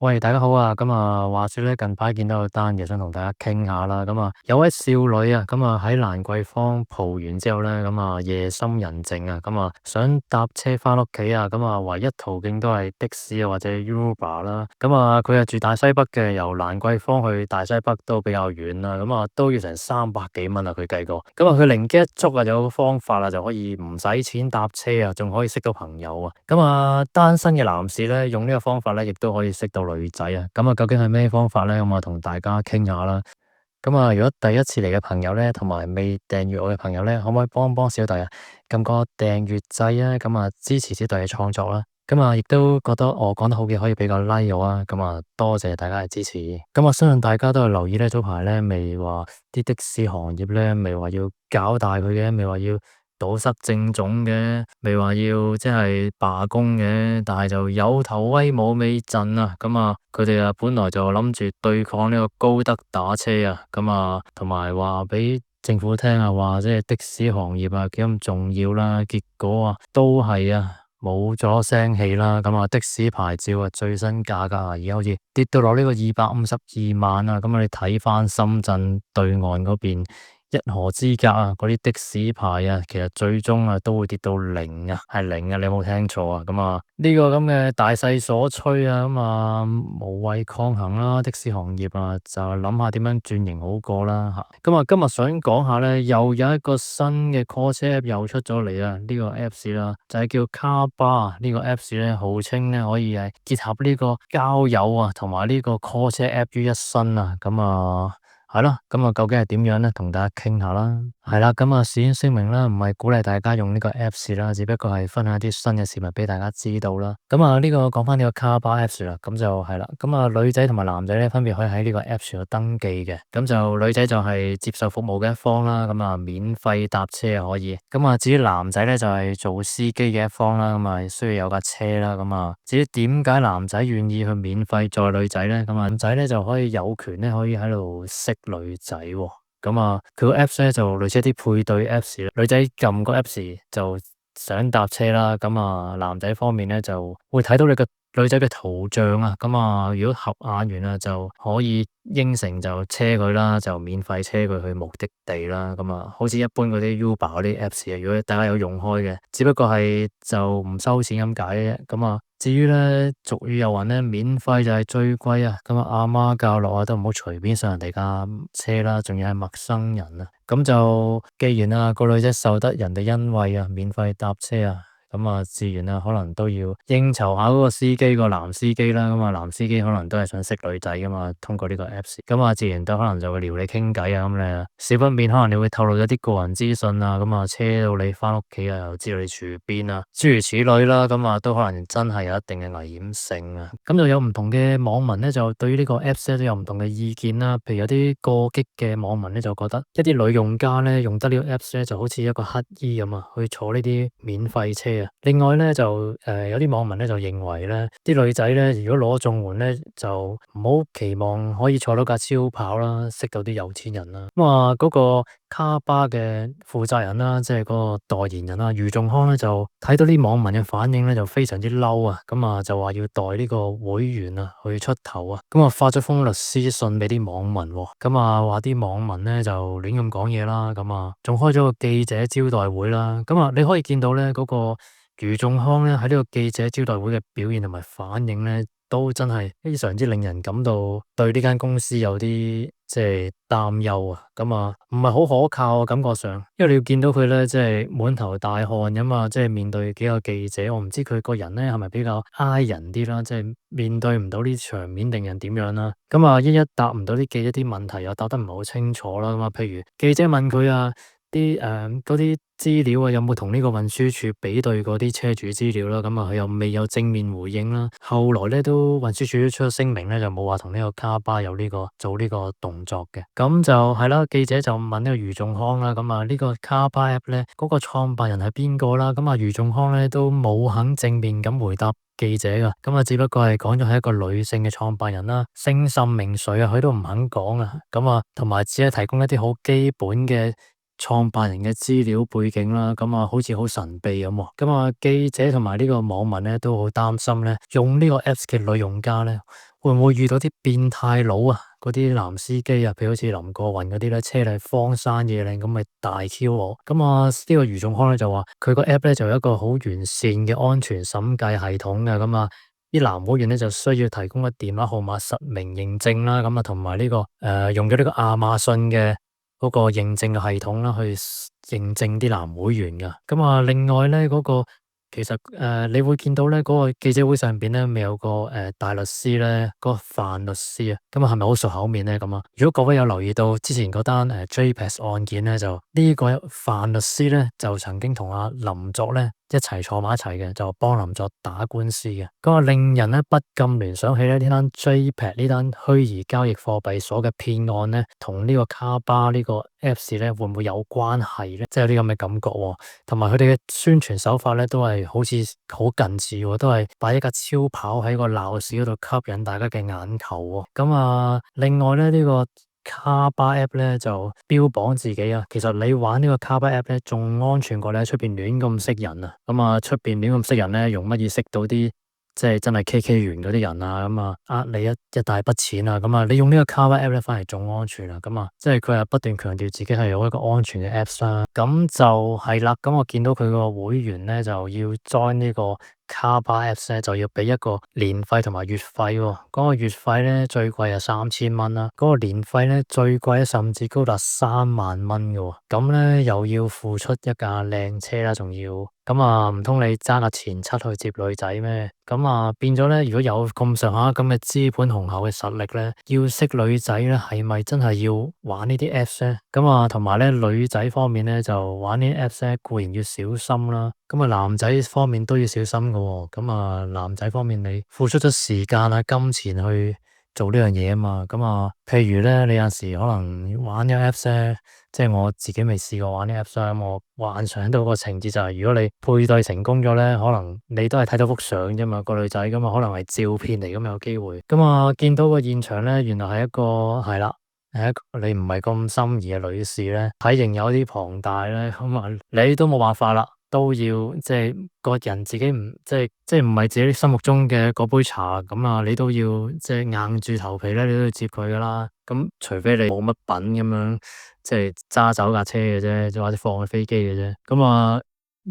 喂，大家好啊！話說咧，近排見到有單嘢想同大家傾下啦。有位少女啊，喺蘭桂坊蒲完之後咧，夜深人靜啊，想搭車翻屋企啊，唯一途徑都係的士啊或者 Uber 啦。佢係住大西北嘅，由蘭桂坊去大西北都比較遠啦。都要成300幾蚊啊，佢計過。佢靈機一觸啊，有個方法啊，就可以唔使錢搭車啊，仲可以識到朋友啊。單身嘅男士咧，用呢個方法咧，亦都可以識到女仔啊。究竟係咩方法咧？同大家傾下啦。如果第一次嚟嘅朋友咧，同埋未訂閱我嘅朋友咧，可唔可以幫小弟啊，撳個訂閱掣啊？支持小弟嘅創作啦。亦都覺得我講得好嘅，可以俾個 like 我啊。多謝大家嘅支持。我相信大家都係留意咧，早排咧未話啲的士行業咧，未話要搞大佢嘅，未話要堵塞正種嘅，未話要即係罷工嘅，但係就有頭威冇尾陣啊！佢哋本來就諗住對抗呢個高德打車啊，同埋話俾政府聽啊，話即係的士行業啊幾咁重要啦，結果啊都係啊冇咗聲氣啦。的士牌照啊最新價格啊而家好似跌到落呢個252萬啊！你睇翻深圳對岸嗰邊，一河之隔啊，嗰啲的士牌啊，其實最終啊都會跌到零啊，係零啊，你有冇聽錯啊？呢個咁嘅大勢所趨啊，無謂抗衡啦，的士行業啊，就諗下點樣轉型好過啦吓。今日想講下咧，又有一個新嘅 call 車 app 又出咗嚟啊，呢個 apps 啦，就係叫卡巴呢個 apps 咧，號稱咧可以係結合呢個交友啊，同埋呢個 call 車 app 於一身啊，係咯，究竟係點樣咧？同大家傾下啦。係啦，事先聲明啦，唔係鼓勵大家用呢個 apps 啦，只不過係分享一啲新嘅事物俾大家知道啦。呢個講翻呢個卡巴 apps 啦，就係啦。女仔同埋男仔咧，分別可以喺呢個 apps 度登記嘅。女仔就係接受服務嘅一方啦，免費搭車啊可以。至於男仔咧就係做司機嘅一方啦，需要有架車啦。至於點解男仔願意去免費載女仔咧？男仔咧就可以有權咧可以喺度識女仔喎。佢個 apps 咧就類似一啲配對 apps 啦，女仔撳個 apps 就想搭車啦，男仔方面咧就會睇到你個女仔嘅圖像啊，如果合眼緣啊就可以應承就車佢啦，就免費車佢去目的地啦，好似一般嗰啲 Uber 嗰啲 apps 啊，如果大家有用開嘅，只不過係就唔收錢咁解啫。至於咧俗語有云咧，免費就係最貴啊！阿媽教落啊，都唔好隨便上人哋架車啦，仲要係陌生人啊！既然啊個女仔受得人哋恩惠啊，免費搭車啊！自然啊，可能都要應酬下嗰個司機個男司機啦。男司機可能都係想識女仔噶嘛，通過呢個 apps。自然都可能就會撩你傾偈啊。你少不免可能你會透露咗啲個人資訊啊。車到你翻屋企啊，又知道你住邊啊，諸如此類啦。都可能真係有一定嘅危險性啊。就有唔同嘅網民咧，就對於呢個 apps 咧都有唔同嘅意見啦。譬如有啲過激嘅網民咧，就覺得一啲女用家咧用得呢個 apps 咧，就好似一個乞衣咁啊，去坐呢啲免費車啊。另外咧有啲網民咧就認為咧，啲女仔咧如果攞綜援咧，就唔好期望可以坐到架超跑啦，識到啲有錢人啦。嗰個卡巴嘅負責人啦，即係嗰個代言人啦，余仲康咧就睇到啲網民嘅反應咧，就非常之嬲啊！就話要代呢個會員啊去出頭啊！發咗封律師信俾啲網民，話啲網民咧就亂咁講嘢啦，仲開咗個記者招待會啦。你可以見到咧嗰個余仲康咧喺呢個記者招待會嘅表現同埋反應咧，都真係非常之令人感到對呢間公司有啲即係擔憂啊！唔係好可靠啊，感覺上，因為你要見到佢咧，即係滿頭大汗咁啊，即係面對幾個記者，我唔知佢個人咧係咪比較挨人啲啦，即係面對唔到呢啲場面定人點樣啦？一一答唔到啲記者啲問題，又答得唔係好清楚啦。譬如記者問佢啊，嗰啲資料啊，有冇同呢個運輸署比對嗰啲車主資料啦？佢又未有正面回應啦。後來咧都運輸署都出咗聲明咧，就冇話同呢個卡巴有做呢個動作嘅。就係啦，記者就問呢個余仲康啦，呢個卡巴 app 咧嗰個創辦人係邊個啦？余仲康咧都冇肯正面咁回答記者噶，只不過係講咗係一個女性嘅創辦人啦，姓甚名誰啊，佢都唔肯講啊。同埋只係提供一啲好基本嘅創辦人嘅資料背景啦，好似好神秘咁。記者同埋呢個網民咧都好擔心咧，用呢個 apps 嘅女用家咧會唔會遇到啲變態佬啊？嗰啲男司機啊，譬如好似林過雲嗰啲咧，車你荒山野嶺咁咪大 Q 我。咁啊，呢個余仲康咧就話佢個 app 咧就有一個好完善嘅安全審計系統嘅。咁啊，啲男會員咧就需要提供個電話號碼實名認證啦。咁啊，同埋呢個用咗呢個亞馬遜嘅嗰個認證嘅系統啦，去認證啲男會員噶。咁啊，另外咧嗰個。其實你會見到咧嗰個記者會上邊咧，咪有個大律師咧，嗰個范律師啊，咁啊係咪好熟口面咧？咁啊，如果各位有留意到之前嗰單JPEX 案件咧，就呢個范律師咧就曾經同阿林作咧一齊坐埋一齊嘅，就幫林作打官司嘅。咁啊，令人咧不禁聯想起咧呢單 JPEX 呢單虛擬交易貨幣所嘅騙案咧，同呢個卡巴呢個 Apps 咧會唔會有關係咧？即係有啲咁嘅感覺喎。同埋佢哋嘅宣傳手法咧，都係好似好近似喎，都係擺一架超跑喺個鬧市嗰度吸引大家嘅眼球喎。咁啊，另外咧呢個卡巴 app 咧就標榜自己啊，其實你玩呢個卡巴 app 咧仲安全過你喺出邊亂咁識人啊。咁啊，出邊亂咁識人咧，用乜嘢識到啲即係真係 KK 園嗰啲人啊？咁啊，你一大筆錢啊？咁啊，你用呢個卡巴 app 咧，反而仲安全啊？咁啊，即係佢係不斷強調自己係有一個安全嘅 apps 啦。咁就係啦。咁我見到佢個會員咧就要 join 呢個卡巴 apps 咧，就要俾一個年費同埋月費喎。嗰個月費咧最貴係3000蚊啦，嗰個年費咧最貴甚至高達30000蚊嘅喎。咁咧又要付出一架靚車啦，仲要。咁啊，唔通你揸架前七去接女仔咩？咁啊，變咗咧，如果有咁上下咁嘅資本雄厚嘅實力咧，要識女仔咧，係咪真係要玩呢啲 apps 咧？咁啊，同埋咧，女仔方面咧，就玩呢啲 apps 咧，固然要小心啦。咁啊，男仔方面都要小心噶喎。咁啊，男仔方面你付出咗時間啊、金錢去做呢樣嘢啊嘛。咁啊，譬如咧，你有陣時可能玩呢個 apps 咧。即係我自己未試過玩啲 apps 啊，我幻想到個情節就係，如果你配對成功咗咧，可能你都係睇到幅相啫嘛，個女仔咁啊，可能係照片嚟，咁有機會。咁啊，見到個現場咧，原來係一個係啦，係一個你唔係咁心儀嘅女士咧，體型有啲龐大咧，咁啊，你都冇辦法啦。都要即係個人自己唔即係唔係自己心目中嘅嗰杯茶咁啊，你都要即係硬住頭皮咧，你都要接佢噶啦。咁除非你冇乜品咁樣，即係揸走架車嘅啫，或者放喺飛機嘅啫。咁啊，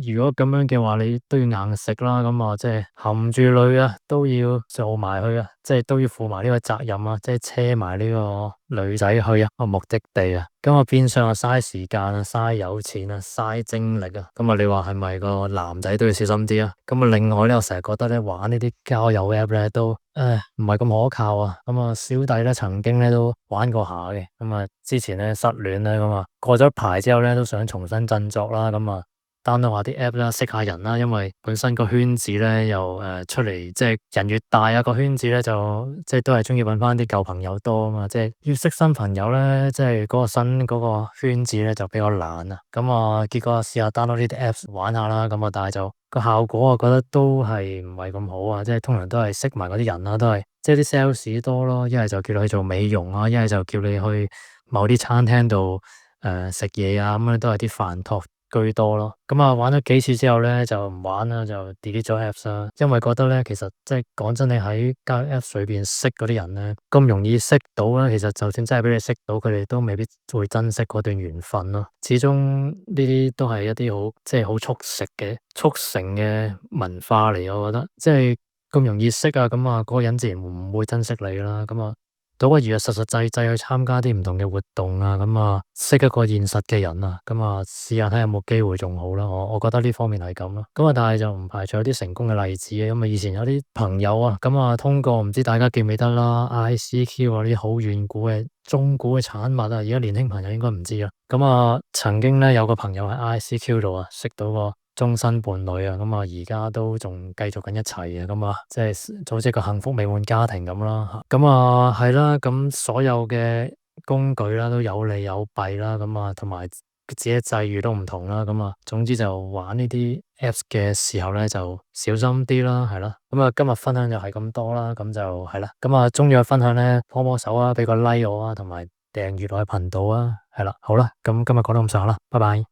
如果咁樣嘅話，你都要硬食啦。咁啊，即係含住淚啊，都要做埋去啊，即係都要負埋呢個責任啊，即係車埋呢個女仔去啊個目的地啊。咁啊，變相啊嘥時間啊，嘥有錢啊，嘥精力啊。咁啊，你話係咪個男仔都要小心啲啊？咁啊，另外咧，我成日覺得咧，玩呢啲交友 app 咧都唔係咁可靠啊。咁啊，小弟咧曾經咧都玩過下嘅。咁啊，之前咧失戀咧，咁啊過咗一排之後咧，都想重新振作啦。咁啊，download下啲 app 啦，識下人啦。因為本身個圈子咧又出嚟，即係人越大啊，個圈子咧就即係都係中意揾翻啲舊朋友多啊嘛。即係要識新朋友咧，即係嗰個新嗰個圈子咧就比較難啊。咁啊，結果試下 download 呢啲 apps 玩下啦。咁啊，但係就個效果我覺得都係唔係咁好啊。即係通常都係識埋嗰啲人啦，都係即係啲 sales 多咯。一係就叫你去做美容啊，一係就叫你去某啲餐廳度食嘢啊，咁樣都係啲飯托居多咯。咁啊，玩咗幾次之後咧就唔玩啦，就 delete 咗 apps 啦。因為覺得咧，其實即係講真，你喺交友 apps 裏邊識嗰啲人咧，咁容易識到咧，其實就算真係俾你識到，佢哋都未必會珍惜嗰段緣分咯。始終呢啲都係一啲好即係好速成嘅文化嚟，我覺得即係咁容易識啊，咁啊嗰個人自然唔會珍惜你啦。咁啊，倒不如實實際際去參加啲唔同嘅活動啊，咁啊識一個現實嘅人啊，咁啊試下睇下有冇機會仲好啦。我覺得呢方面係咁咯。咁啊，但係就唔排除有啲成功嘅例子嘅。咁啊，以前有啲朋友啊，咁啊通過唔知大家記唔記得啦，ICQ 啊啲好遠古嘅中古嘅產物啊，而家年輕朋友應該唔知啦。咁啊，曾經咧有個朋友喺 ICQ 度啊識到個終身伴侶啊，咁啊而家都仲繼續緊一齊啊，咁啊即係組織個幸福美滿家庭咁啦。咁啊係啦，咁所有嘅工具啦都有利有弊啦，咁啊同埋自己際遇都唔同啦。咁啊總之就玩呢啲 apps 嘅時候咧就小心啲啦，係啦。咁啊今日分享就係咁多啦，咁就係啦。咁啊中意嘅分享咧幫手啊，俾個 like 我啊，同埋訂閱我嘅頻道啊，係啦。好啦，咁今日講到咁上下啦，拜拜。